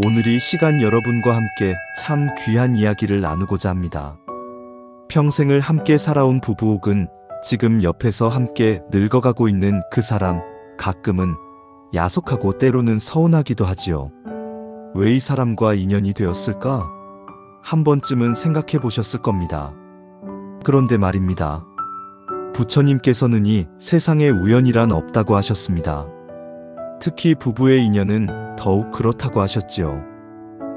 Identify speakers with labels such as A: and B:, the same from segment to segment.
A: 오늘 이 시간 여러분과 함께 참 귀한 이야기를 나누고자 합니다. 평생을 함께 살아온 부부 혹은 지금 옆에서 함께 늙어가고 있는 그 사람, 가끔은 야속하고 때로는 서운하기도 하지요. 왜 이 사람과 인연이 되었을까? 한 번쯤은 생각해 보셨을 겁니다. 그런데 말입니다. 부처님께서는 이 세상에 우연이란 없다고 하셨습니다. 특히 부부의 인연은 더욱 그렇다고 하셨지요.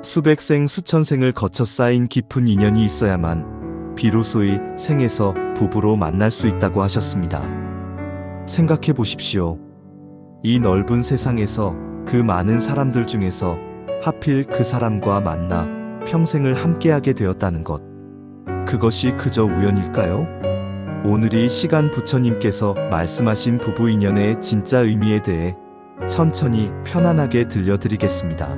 A: 수백 생 수천 생을 거쳐 쌓인 깊은 인연이 있어야만 비로소 이 생에서 부부로 만날 수 있다고 하셨습니다. 생각해 보십시오. 이 넓은 세상에서 그 많은 사람들 중에서 하필 그 사람과 만나 평생을 함께하게 되었다는 것. 그것이 그저 우연일까요? 오늘 이 시간 부처님께서 말씀하신 부부 인연의 진짜 의미에 대해 천천히 편안하게 들려드리겠습니다.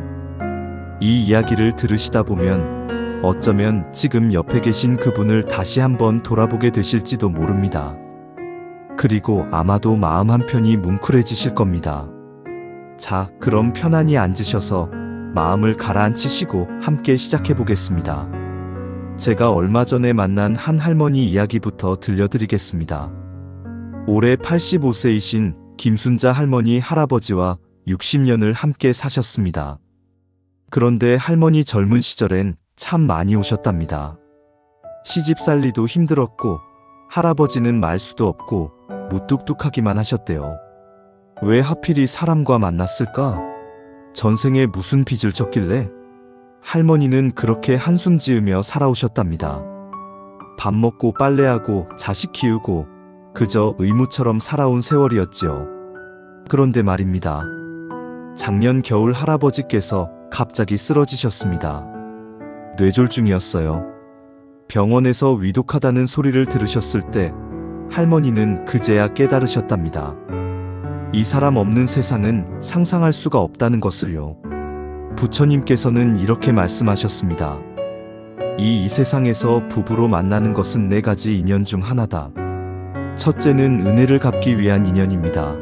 A: 이 이야기를 들으시다 보면 어쩌면 지금 옆에 계신 그분을 다시 한번 돌아보게 되실지도 모릅니다. 그리고 아마도 마음 한편이 뭉클해지실 겁니다. 자, 그럼 편안히 앉으셔서 마음을 가라앉히시고 함께 시작해 보겠습니다. 제가 얼마 전에 만난 한 할머니 이야기부터 들려드리겠습니다. 올해 85세이신 김순자 할머니 할아버지와 60년을 함께 사셨습니다. 그런데 할머니 젊은 시절엔 참 많이 오셨답니다. 시집 살리도 힘들었고 할아버지는 말수도 없고 무뚝뚝하기만 하셨대요. 왜 하필 이 사람과 만났을까? 전생에 무슨 빚을 졌길래? 할머니는 그렇게 한숨 지으며 살아오셨답니다. 밥 먹고 빨래하고 자식 키우고 그저 의무처럼 살아온 세월이었지요. 그런데 말입니다. 작년 겨울 할아버지께서 갑자기 쓰러지셨습니다. 뇌졸중이었어요. 병원에서 위독하다는 소리를 들으셨을 때 할머니는 그제야 깨달으셨답니다. 이 사람 없는 세상은 상상할 수가 없다는 것을요. 부처님께서는 이렇게 말씀하셨습니다. 이 세상에서 부부로 만나는 것은 4가지 인연 중 하나다. 첫째는 은혜를 갚기 위한 인연입니다.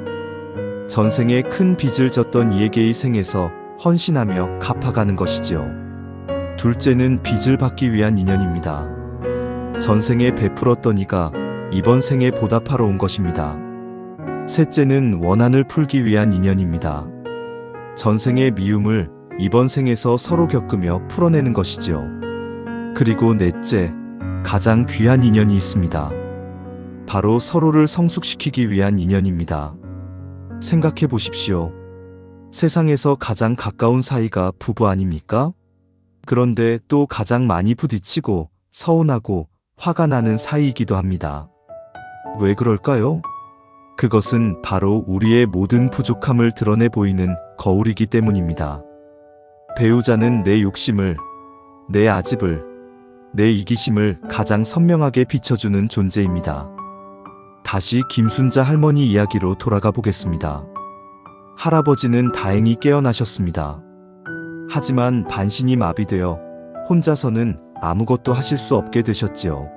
A: 전생에 큰 빚을 졌던 이에게의 생에서 헌신하며 갚아가는 것이지요. 둘째는 빚을 받기 위한 인연입니다. 전생에 베풀었던 이가 이번 생에 보답하러 온 것입니다. 셋째는 원한을 풀기 위한 인연입니다. 전생의 미움을 이번 생에서 서로 겪으며 풀어내는 것이지요. 그리고 넷째, 가장 귀한 인연이 있습니다. 바로 서로를 성숙시키기 위한 인연입니다. 생각해 보십시오. 세상에서 가장 가까운 사이가 부부 아닙니까? 그런데 또 가장 많이 부딪히고 서운하고 화가 나는 사이이기도 합니다. 왜 그럴까요? 그것은 바로 우리의 모든 부족함을 드러내 보이는 거울이기 때문입니다. 배우자는 내 욕심을, 내 아집을, 내 이기심을 가장 선명하게 비춰주는 존재입니다. 다시 김순자 할머니 이야기로 돌아가 보겠습니다. 할아버지는 다행히 깨어나셨습니다. 하지만 반신이 마비되어 혼자서는 아무것도 하실 수 없게 되셨지요.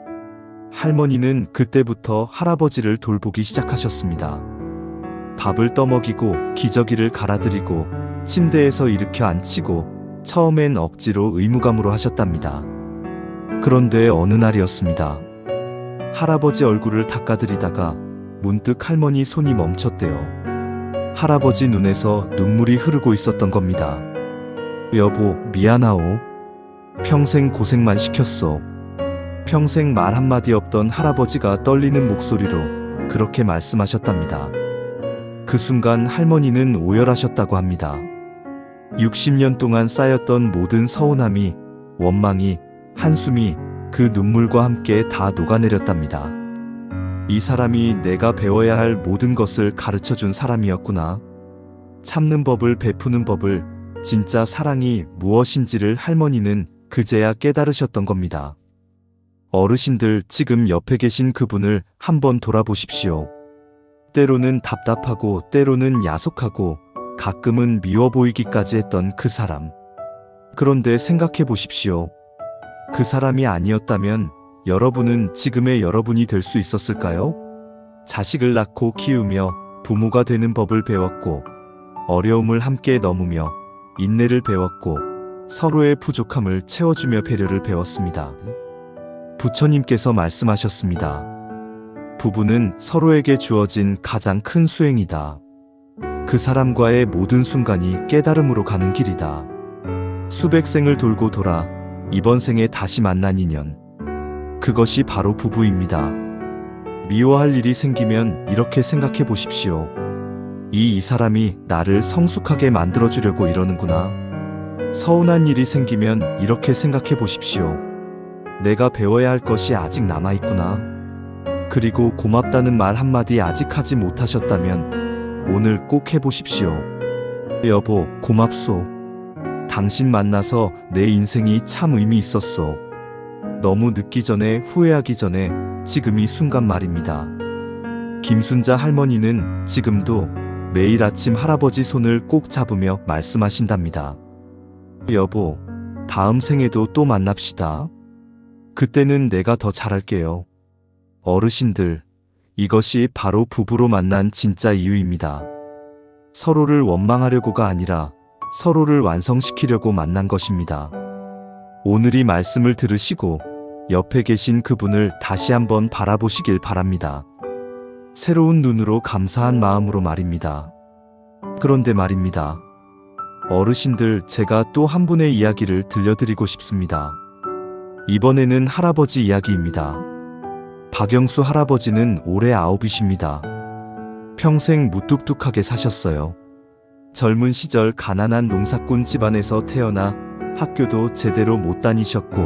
A: 할머니는 그때부터 할아버지를 돌보기 시작하셨습니다. 밥을 떠먹이고 기저귀를 갈아드리고 침대에서 일으켜 앉히고 처음엔 억지로 의무감으로 하셨답니다. 그런데 어느 날이었습니다. 할아버지 얼굴을 닦아드리다가 문득 할머니 손이 멈췄대요. 할아버지 눈에서 눈물이 흐르고 있었던 겁니다. 여보, 미안하오. 평생 고생만 시켰어. 평생 말 한마디 없던 할아버지가 떨리는 목소리로 그렇게 말씀하셨답니다. 그 순간 할머니는 오열하셨다고 합니다. 60년 동안 쌓였던 모든 서운함이, 원망이, 한숨이 그 눈물과 함께 다 녹아내렸답니다. 이 사람이 내가 배워야 할 모든 것을 가르쳐준 사람이었구나. 참는 법을, 베푸는 법을, 진짜 사랑이 무엇인지를 할머니는 그제야 깨달으셨던 겁니다. 어르신들, 지금 옆에 계신 그분을 한번 돌아보십시오. 때로는 답답하고 때로는 야속하고 가끔은 미워 보이기까지 했던 그 사람. 그런데 생각해 보십시오. 그 사람이 아니었다면 여러분은 지금의 여러분이 될 수 있었을까요? 자식을 낳고 키우며 부모가 되는 법을 배웠고 어려움을 함께 넘으며 인내를 배웠고 서로의 부족함을 채워주며 배려를 배웠습니다. 부처님께서 말씀하셨습니다. 부부는 서로에게 주어진 가장 큰 수행이다. 그 사람과의 모든 순간이 깨달음으로 가는 길이다. 수백 생을 돌고 돌아 이번 생에 다시 만난 인연. 그것이 바로 부부입니다. 미워할 일이 생기면 이렇게 생각해 보십시오. 이 사람이 나를 성숙하게 만들어주려고 이러는구나. 서운한 일이 생기면 이렇게 생각해 보십시오. 내가 배워야 할 것이 아직 남아있구나. 그리고 고맙다는 말 한마디 아직 하지 못하셨다면 오늘 꼭 해보십시오. 여보, 고맙소. 당신 만나서 내 인생이 참 의미 있었소. 너무 늦기 전에 후회하기 전에 지금 이 순간 말입니다. 김순자 할머니는 지금도 매일 아침 할아버지 손을 꼭 잡으며 말씀하신답니다. 여보, 다음 생에도 또 만납시다. 그때는 내가 더 잘할게요. 어르신들, 이것이 바로 부부로 만난 진짜 이유입니다. 서로를 원망하려고가 아니라 서로를 완성시키려고 만난 것입니다. 오늘 이 말씀을 들으시고 옆에 계신 그분을 다시 한번 바라보시길 바랍니다. 새로운 눈으로 감사한 마음으로 말입니다. 그런데 말입니다. 어르신들, 제가 또 한 분의 이야기를 들려드리고 싶습니다. 이번에는 할아버지 이야기입니다. 박영수 할아버지는 올해 9이십니다. 평생 무뚝뚝하게 사셨어요. 젊은 시절 가난한 농사꾼 집안에서 태어나 학교도 제대로 못 다니셨고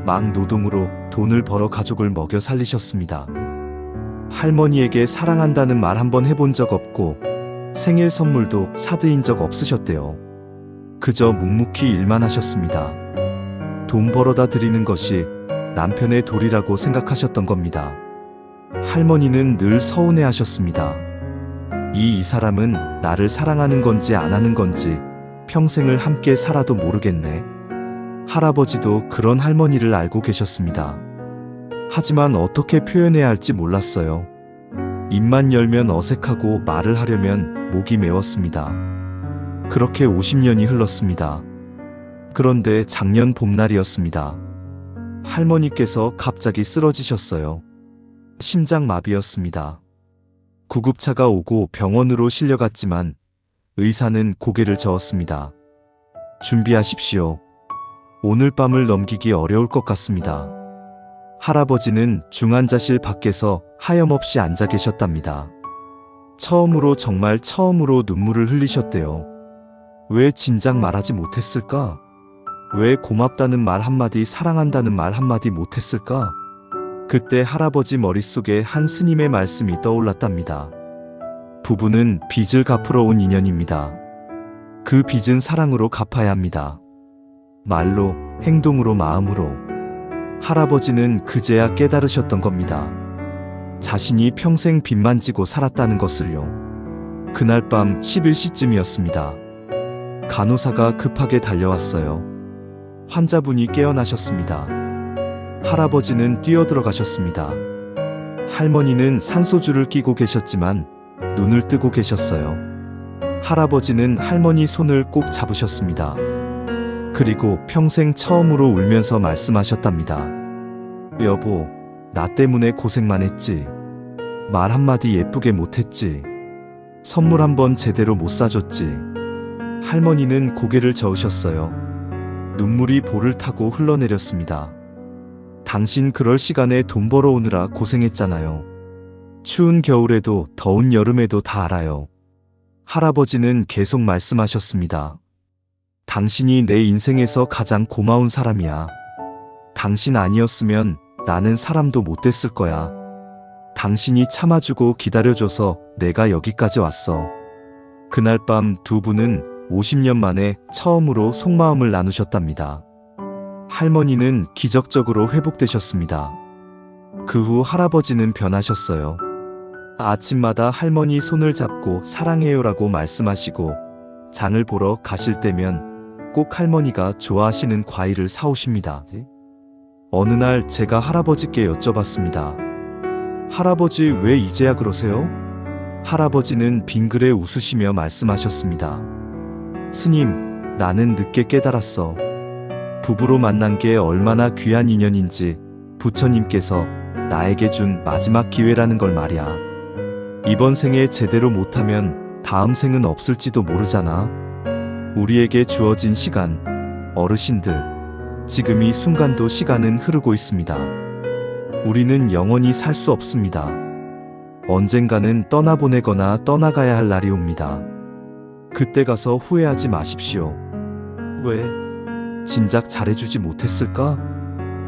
A: 막 노동으로 돈을 벌어 가족을 먹여 살리셨습니다. 할머니에게 사랑한다는 말 한번 해본 적 없고 생일 선물도 사드린 적 없으셨대요. 그저 묵묵히 일만 하셨습니다. 돈 벌어다 드리는 것이 남편의 도리라고 생각하셨던 겁니다. 할머니는 늘 서운해 하셨습니다. 이 사람은 나를 사랑하는 건지 안 하는 건지 평생을 함께 살아도 모르겠네. 할아버지도 그런 할머니를 알고 계셨습니다. 하지만 어떻게 표현해야 할지 몰랐어요. 입만 열면 어색하고 말을 하려면 목이 메웠습니다. 그렇게 50년이 흘렀습니다. 그런데 작년 봄날이었습니다. 할머니께서 갑자기 쓰러지셨어요. 심장마비였습니다. 구급차가 오고 병원으로 실려갔지만 의사는 고개를 저었습니다. 준비하십시오. 오늘 밤을 넘기기 어려울 것 같습니다. 할아버지는 중환자실 밖에서 하염없이 앉아 계셨답니다. 처음으로, 정말 처음으로 눈물을 흘리셨대요. 왜 진작 말하지 못했을까? 왜 고맙다는 말 한마디, 사랑한다는 말 한마디 못했을까? 그때 할아버지 머릿속에 한 스님의 말씀이 떠올랐답니다. 부부는 빚을 갚으러 온 인연입니다. 그 빚은 사랑으로 갚아야 합니다. 말로, 행동으로, 마음으로. 할아버지는 그제야 깨달으셨던 겁니다. 자신이 평생 빚만 지고 살았다는 것을요. 그날 밤 11시쯤이었습니다. 간호사가 급하게 달려왔어요. 환자분이 깨어나셨습니다. 할아버지는 뛰어들어가셨습니다. 할머니는 산소줄을 끼고 계셨지만 눈을 뜨고 계셨어요. 할아버지는 할머니 손을 꼭 잡으셨습니다. 그리고 평생 처음으로 울면서 말씀하셨답니다. 여보, 나 때문에 고생만 했지. 말 한마디 예쁘게 못했지. 선물 한번 제대로 못 사줬지. 할머니는 고개를 저으셨어요. 눈물이 볼을 타고 흘러내렸습니다. 당신 그럴 시간에 돈 벌어오느라 고생했잖아요. 추운 겨울에도 더운 여름에도 다 알아요. 할아버지는 계속 말씀하셨습니다. 당신이 내 인생에서 가장 고마운 사람이야. 당신 아니었으면 나는 사람도 못 됐을 거야. 당신이 참아주고 기다려줘서 내가 여기까지 왔어. 그날 밤 두 분은 50년 만에 처음으로 속마음을 나누셨답니다. 할머니는 기적적으로 회복되셨습니다. 그 후 할아버지는 변하셨어요. 아침마다 할머니 손을 잡고 사랑해요라고 말씀하시고 장을 보러 가실 때면 꼭 할머니가 좋아하시는 과일을 사오십니다. 어느 날 제가 할아버지께 여쭤봤습니다. 할아버지, 왜 이제야 그러세요? 할아버지는 빙그레 웃으시며 말씀하셨습니다. 스님, 나는 늦게 깨달았어. 부부로 만난 게 얼마나 귀한 인연인지 부처님께서 나에게 준 마지막 기회라는 걸 말이야. 이번 생에 제대로 못하면 다음 생은 없을지도 모르잖아. 우리에게 주어진 시간, 어르신들, 지금 이 순간도 시간은 흐르고 있습니다. 우리는 영원히 살 수 없습니다. 언젠가는 떠나보내거나 떠나가야 할 날이 옵니다. 그때 가서 후회하지 마십시오. 왜? 진작 잘해주지 못했을까?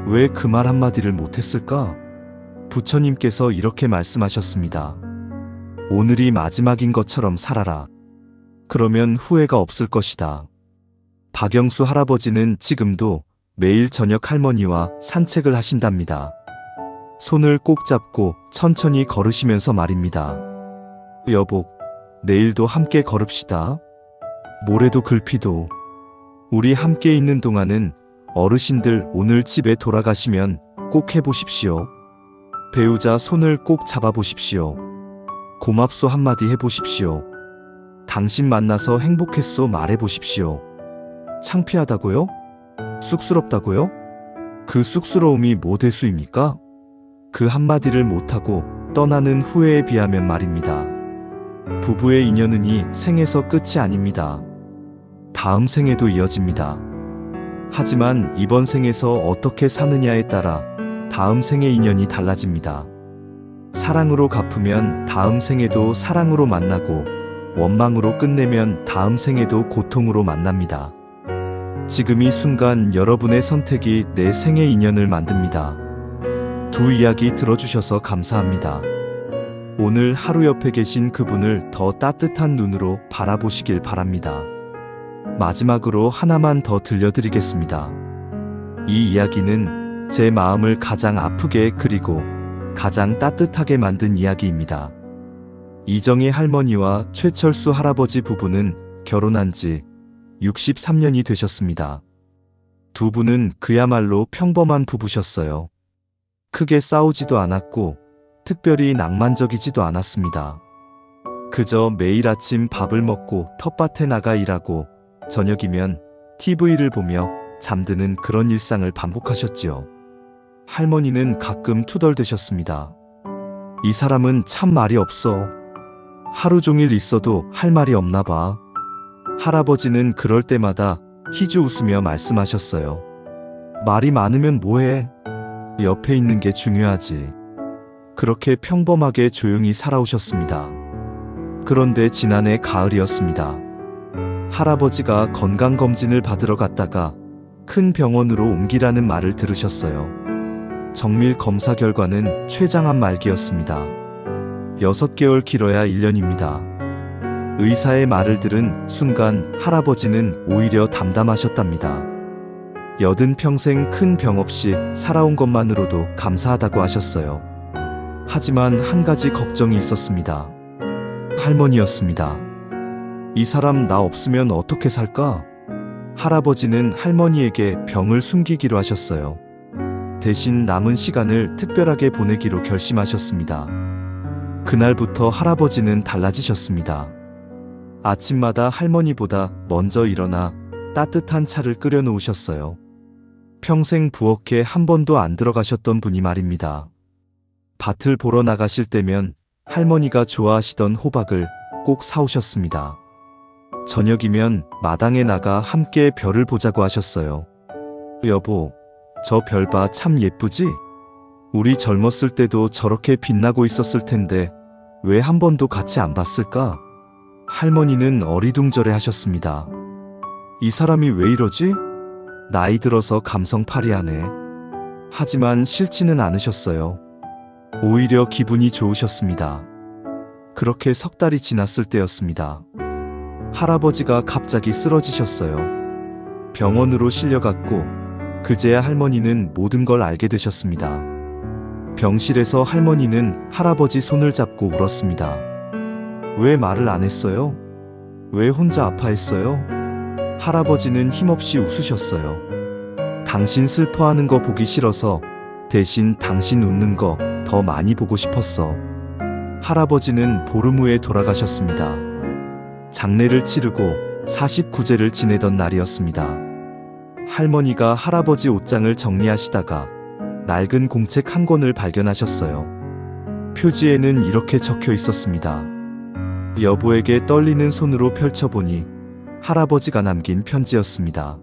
A: 왜 그 말 한마디를 못했을까? 부처님께서 이렇게 말씀하셨습니다. 오늘이 마지막인 것처럼 살아라. 그러면 후회가 없을 것이다. 박영수 할아버지는 지금도 매일 저녁 할머니와 산책을 하신답니다. 손을 꼭 잡고 천천히 걸으시면서 말입니다. 여보, 내일도 함께 걸읍시다. 모레도 글피도. 우리 함께 있는 동안은 어르신들 오늘 집에 돌아가시면 꼭 해보십시오. 배우자 손을 꼭 잡아보십시오. 고맙소 한마디 해보십시오. 당신 만나서 행복했소 말해보십시오. 창피하다고요? 쑥스럽다고요? 그 쑥스러움이 뭐 대수입니까? 그 한마디를 못하고 떠나는 후회에 비하면 말입니다. 부부의 인연은 이 생에서 끝이 아닙니다. 다음 생에도 이어집니다. 하지만 이번 생에서 어떻게 사느냐에 따라 다음 생의 인연이 달라집니다. 사랑으로 갚으면 다음 생에도 사랑으로 만나고 원망으로 끝내면 다음 생에도 고통으로 만납니다. 지금 이 순간 여러분의 선택이 내 생의 인연을 만듭니다. 두 이야기 들어주셔서 감사합니다. 오늘 하루 옆에 계신 그분을 더 따뜻한 눈으로 바라보시길 바랍니다. 마지막으로 하나만 더 들려드리겠습니다. 이 이야기는 제 마음을 가장 아프게 그리고 가장 따뜻하게 만든 이야기입니다. 이정희 할머니와 최철수 할아버지 부부는 결혼한 지 63년이 되셨습니다. 두 분은 그야말로 평범한 부부셨어요. 크게 싸우지도 않았고 특별히 낭만적이지도 않았습니다. 그저 매일 아침 밥을 먹고 텃밭에 나가 일하고 저녁이면 TV를 보며 잠드는 그런 일상을 반복하셨지요. 할머니는 가끔 투덜대셨습니다. 이 사람은 참 말이 없어. 하루 종일 있어도 할 말이 없나 봐. 할아버지는 그럴 때마다 희주 웃으며 말씀하셨어요. 말이 많으면 뭐해? 옆에 있는 게 중요하지. 그렇게 평범하게 조용히 살아오셨습니다. 그런데 지난해 가을이었습니다. 할아버지가 건강검진을 받으러 갔다가 큰 병원으로 옮기라는 말을 들으셨어요. 정밀 검사 결과는 췌장암 말기였습니다. 6개월 길어야 1년입니다. 의사의 말을 들은 순간 할아버지는 오히려 담담하셨답니다. 80평생 큰 병 없이 살아온 것만으로도 감사하다고 하셨어요. 하지만 한 가지 걱정이 있었습니다. 할머니였습니다. 이 사람 나 없으면 어떻게 살까? 할아버지는 할머니에게 병을 숨기기로 하셨어요. 대신 남은 시간을 특별하게 보내기로 결심하셨습니다. 그날부터 할아버지는 달라지셨습니다. 아침마다 할머니보다 먼저 일어나 따뜻한 차를 끓여 놓으셨어요. 평생 부엌에 한 번도 안 들어가셨던 분이 말입니다. 밭을 보러 나가실 때면 할머니가 좋아하시던 호박을 꼭 사오셨습니다. 저녁이면 마당에 나가 함께 별을 보자고 하셨어요. 여보, 저 별 봐 참 예쁘지? 우리 젊었을 때도 저렇게 빛나고 있었을 텐데 왜 한 번도 같이 안 봤을까? 할머니는 어리둥절해 하셨습니다. 이 사람이 왜 이러지? 나이 들어서 감성파리하네. 하지만 싫지는 않으셨어요. 오히려 기분이 좋으셨습니다. 그렇게 석 달이 지났을 때였습니다. 할아버지가 갑자기 쓰러지셨어요. 병원으로 실려갔고 그제야 할머니는 모든 걸 알게 되셨습니다. 병실에서 할머니는 할아버지 손을 잡고 울었습니다. 왜 말을 안 했어요? 왜 혼자 아파했어요? 할아버지는 힘없이 웃으셨어요. 당신 슬퍼하는 거 보기 싫어서 대신 당신 웃는 거 더 많이 보고 싶었어. 할아버지는 보름 후에 돌아가셨습니다. 장례를 치르고 49제를 지내던 날이었습니다. 할머니가 할아버지 옷장을 정리하시다가 낡은 공책 한 권을 발견하셨어요. 표지에는 이렇게 적혀 있었습니다. 여보에게 떨리는 손으로 펼쳐보니 할아버지가 남긴 편지였습니다.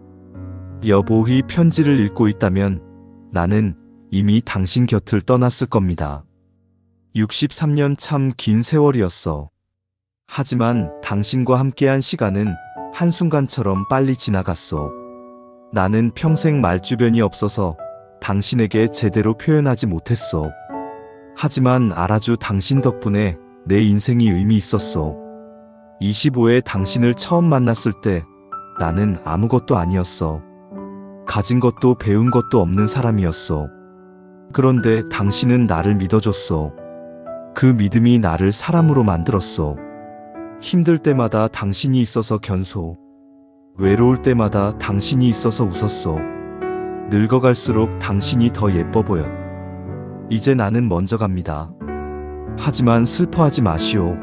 A: 여보의 편지를 읽고 있다면 나는 이미 당신 곁을 떠났을 겁니다. 63년 참 긴 세월이었어. 하지만 당신과 함께한 시간은 한순간처럼 빨리 지나갔소. 나는 평생 말주변이 없어서 당신에게 제대로 표현하지 못했소. 하지만 알아주 당신 덕분에 내 인생이 의미 있었소. 25에 당신을 처음 만났을 때 나는 아무것도 아니었어. 가진 것도 배운 것도 없는 사람이었소. 그런데 당신은 나를 믿어줬소. 그 믿음이 나를 사람으로 만들었소. 힘들 때마다 당신이 있어서 견소. 외로울 때마다 당신이 있어서 웃었소. 늙어갈수록 당신이 더 예뻐 보여. 이제 나는 먼저 갑니다. 하지만 슬퍼하지 마시오.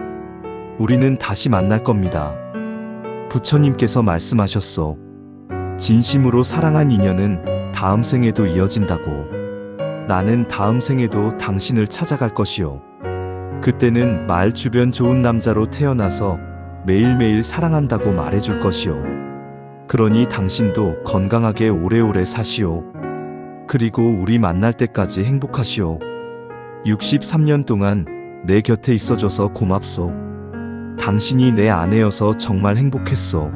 A: 우리는 다시 만날 겁니다. 부처님께서 말씀하셨소. 진심으로 사랑한 인연은 다음 생에도 이어진다고. 나는 다음 생에도 당신을 찾아갈 것이오. 그때는 말 주변 좋은 남자로 태어나서 매일매일 사랑한다고 말해줄 것이오. 그러니 당신도 건강하게 오래오래 사시오. 그리고 우리 만날 때까지 행복하시오. 63년 동안 내 곁에 있어줘서 고맙소. 당신이 내 아내여서 정말 행복했소.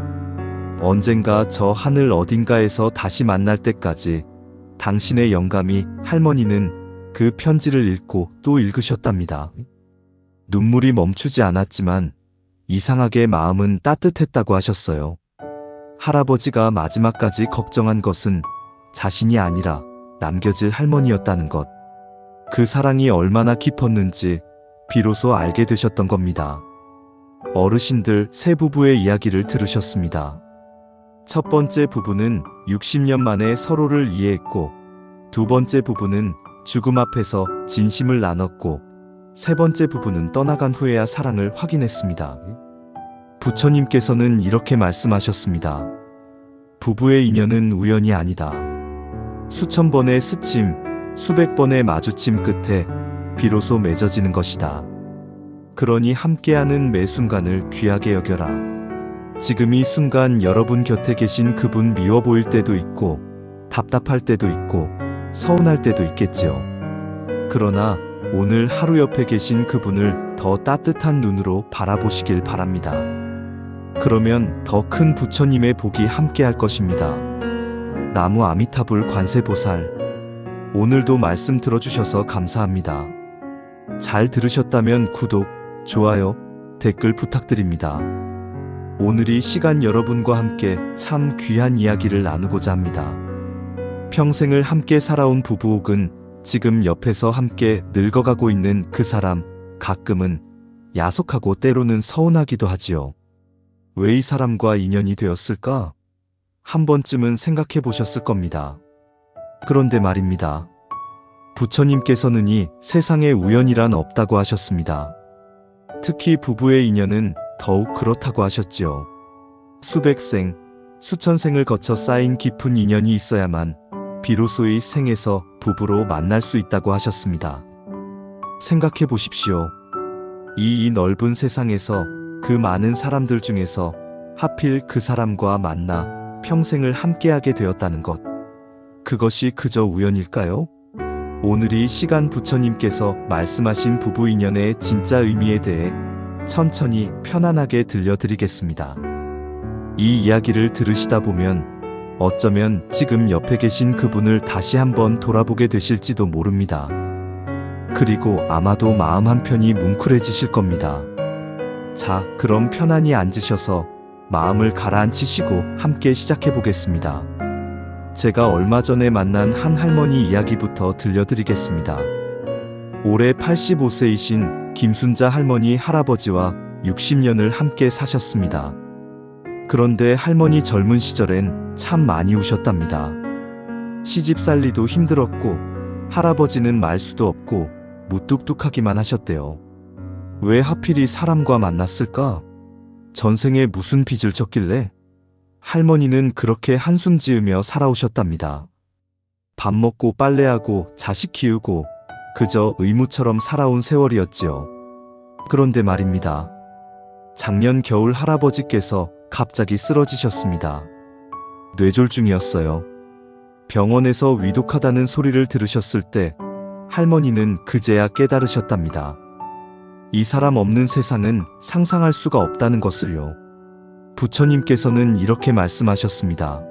A: 언젠가 저 하늘 어딘가에서 다시 만날 때까지 당신의 영감이 할머니는 그 편지를 읽고 또 읽으셨답니다. 눈물이 멈추지 않았지만 이상하게 마음은 따뜻했다고 하셨어요. 할아버지가 마지막까지 걱정한 것은 자신이 아니라 남겨질 할머니였다는 것. 그 사랑이 얼마나 깊었는지 비로소 알게 되셨던 겁니다. 어르신들 세 부부의 이야기를 들으셨습니다. 첫 번째 부부는 60년 만에 서로를 이해했고, 두 번째 부부는 죽음 앞에서 진심을 나눴고, 세 번째 부부는 떠나간 후에야 사랑을 확인했습니다. 부처님께서는 이렇게 말씀하셨습니다. 부부의 인연은 우연이 아니다. 수천 번의 스침, 수백 번의 마주침 끝에 비로소 맺어지는 것이다. 그러니 함께하는 매 순간을 귀하게 여겨라. 지금 이 순간 여러분 곁에 계신 그분 미워 보일 때도 있고, 답답할 때도 있고, 서운할 때도 있겠지요. 그러나 오늘 하루 옆에 계신 그분을 더 따뜻한 눈으로 바라보시길 바랍니다. 그러면 더 큰 부처님의 복이 함께할 것입니다. 나무 아미타불 관세보살, 오늘도 말씀 들어주셔서 감사합니다. 잘 들으셨다면 구독, 좋아요, 댓글 부탁드립니다. 오늘이 시간 여러분과 함께 참 귀한 이야기를 나누고자 합니다. 평생을 함께 살아온 부부 혹은 지금 옆에서 함께 늙어가고 있는 그 사람, 가끔은 야속하고 때로는 서운하기도 하지요. 왜 이 사람과 인연이 되었을까? 한 번쯤은 생각해 보셨을 겁니다. 그런데 말입니다. 부처님께서는 이 세상에 우연이란 없다고 하셨습니다. 특히 부부의 인연은 더욱 그렇다고 하셨지요. 수백 생, 수천 생을 거쳐 쌓인 깊은 인연이 있어야만 비로소 이 생에서 부부로 만날 수 있다고 하셨습니다. 생각해 보십시오. 이 넓은 세상에서 그 많은 사람들 중에서 하필 그 사람과 만나 평생을 함께하게 되었다는 것. 그것이 그저 우연일까요? 오늘 이 시간 부처님께서 말씀하신 부부 인연의 진짜 의미에 대해 천천히 편안하게 들려드리겠습니다. 이 이야기를 들으시다 보면 어쩌면 지금 옆에 계신 그분을 다시 한번 돌아보게 되실지도 모릅니다. 그리고 아마도 마음 한편이 뭉클해지실 겁니다. 자, 그럼 편안히 앉으셔서 마음을 가라앉히시고 함께 시작해 보겠습니다. 제가 얼마 전에 만난 한 할머니 이야기부터 들려드리겠습니다. 올해 85세이신 김순자 할머니 할아버지와 60년을 함께 사셨습니다. 그런데 할머니 젊은 시절엔 참 많이 우셨답니다. 시집 살리도 힘들었고 할아버지는 말수도 없고 무뚝뚝하기만 하셨대요. 왜 하필 이 사람과 만났을까? 전생에 무슨 빚을 졌길래? 할머니는 그렇게 한숨 지으며 살아오셨답니다. 밥 먹고 빨래하고 자식 키우고 그저 의무처럼 살아온 세월이었지요. 그런데 말입니다. 작년 겨울 할아버지께서 갑자기 쓰러지셨습니다. 뇌졸중이었어요. 병원에서 위독하다는 소리를 들으셨을 때 할머니는 그제야 깨달으셨답니다. 이 사람 없는 세상은 상상할 수가 없다는 것을요. 부처님께서는 이렇게 말씀하셨습니다.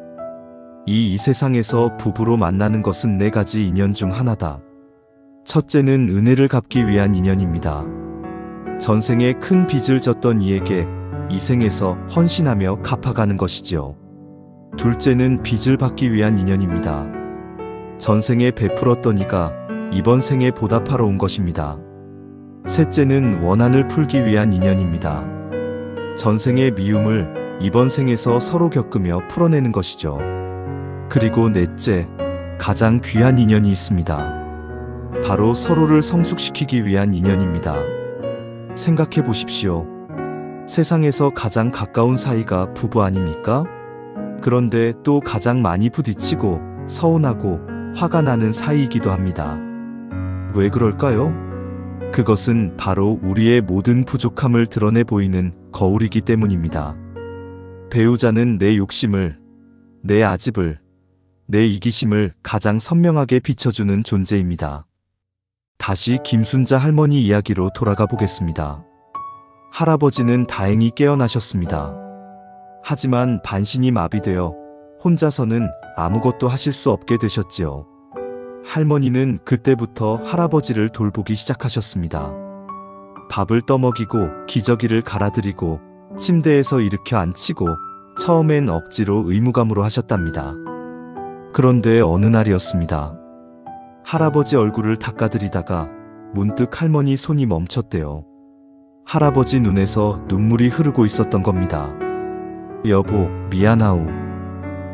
A: 이 세상에서 부부로 만나는 것은 4가지 인연 중 하나다. 첫째는 은혜를 갚기 위한 인연입니다. 전생에 큰 빚을 졌던 이에게 이 생에서 헌신하며 갚아가는 것이지요. 둘째는 빚을 받기 위한 인연입니다. 전생에 베풀었던 이가 이번 생에 보답하러 온 것입니다. 셋째는 원한을 풀기 위한 인연입니다. 전생의 미움을 이번 생에서 서로 겪으며 풀어내는 것이죠. 그리고 넷째, 가장 귀한 인연이 있습니다. 바로 서로를 성숙시키기 위한 인연입니다. 생각해 보십시오. 세상에서 가장 가까운 사이가 부부 아닙니까? 그런데 또 가장 많이 부딪히고 서운하고 화가 나는 사이이기도 합니다. 왜 그럴까요? 그것은 바로 우리의 모든 부족함을 드러내 보이는 거울이기 때문입니다. 배우자는 내 욕심을, 내 아집을, 내 이기심을 가장 선명하게 비춰주는 존재입니다. 다시 김순자 할머니 이야기로 돌아가 보겠습니다. 할아버지는 다행히 깨어나셨습니다. 하지만 반신이 마비되어 혼자서는 아무것도 하실 수 없게 되셨지요. 할머니는 그때부터 할아버지를 돌보기 시작하셨습니다. 밥을 떠먹이고 기저귀를 갈아드리고 침대에서 일으켜 앉히고 처음엔 억지로 의무감으로 하셨답니다. 그런데 어느 날이었습니다. 할아버지 얼굴을 닦아드리다가 문득 할머니 손이 멈췄대요. 할아버지 눈에서 눈물이 흐르고 있었던 겁니다. 여보, 미안하오.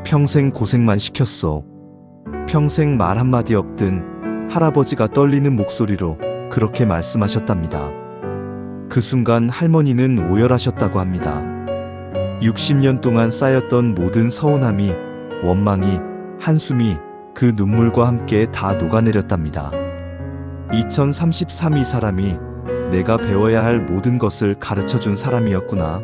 A: 평생 고생만 시켰어. 평생 말 한마디 없든 할아버지가 떨리는 목소리로 그렇게 말씀하셨답니다. 그 순간 할머니는 오열하셨다고 합니다. 60년 동안 쌓였던 모든 서운함이, 원망이, 한숨이 그 눈물과 함께 다 녹아내렸답니다. 2033 이 사람이 내가 배워야 할 모든 것을 가르쳐준 사람이었구나.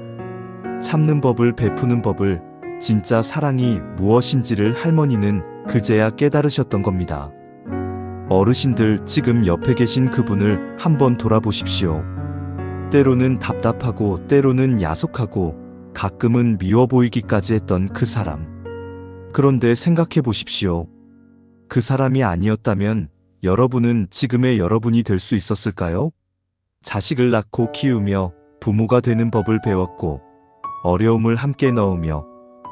A: 참는 법을, 베푸는 법을, 진짜 사랑이 무엇인지를 할머니는 그제야 깨달으셨던 겁니다. 어르신들, 지금 옆에 계신 그분을 한번 돌아보십시오. 때로는 답답하고 때로는 야속하고 가끔은 미워 보이기까지 했던 그 사람. 그런데 생각해 보십시오. 그 사람이 아니었다면 여러분은 지금의 여러분이 될 수 있었을까요? 자식을 낳고 키우며 부모가 되는 법을 배웠고, 어려움을 함께 넣으며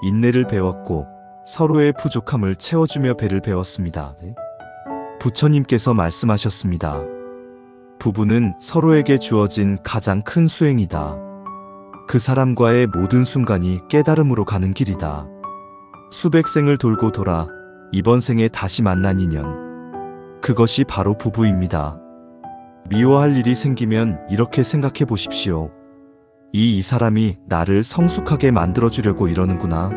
A: 인내를 배웠고, 서로의 부족함을 채워주며 배를 배웠습니다. 부처님께서 말씀하셨습니다. 부부는 서로에게 주어진 가장 큰 수행이다. 그 사람과의 모든 순간이 깨달음으로 가는 길이다. 수백 생을 돌고 돌아 이번 생에 다시 만난 인연. 그것이 바로 부부입니다. 미워할 일이 생기면 이렇게 생각해 보십시오. 이 사람이 나를 성숙하게 만들어주려고 이러는구나.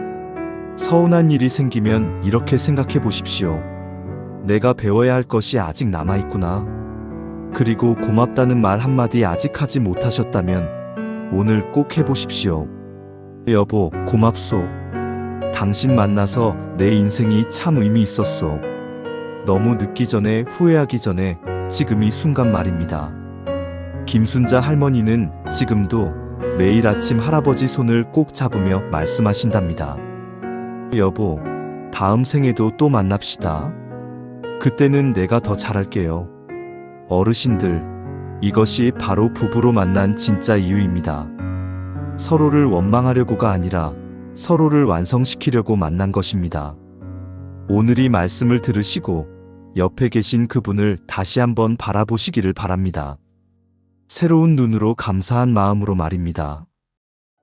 A: 서운한 일이 생기면 이렇게 생각해 보십시오. 내가 배워야 할 것이 아직 남아있구나. 그리고 고맙다는 말 한마디 아직 하지 못하셨다면 오늘 꼭 해보십시오. 여보, 고맙소. 당신 만나서 내 인생이 참 의미 있었소. 너무 늦기 전에, 후회하기 전에 지금 이 순간 말입니다. 김순자 할머니는 지금도 매일 아침 할아버지 손을 꼭 잡으며 말씀하신답니다. 여보, 다음 생에도 또 만납시다. 그때는 내가 더 잘할게요. 어르신들, 이것이 바로 부부로 만난 진짜 이유입니다. 서로를 원망하려고가 아니라 서로를 완성시키려고 만난 것입니다. 오늘 이 말씀을 들으시고 옆에 계신 그분을 다시 한번 바라보시기를 바랍니다. 새로운 눈으로 감사한 마음으로 말입니다.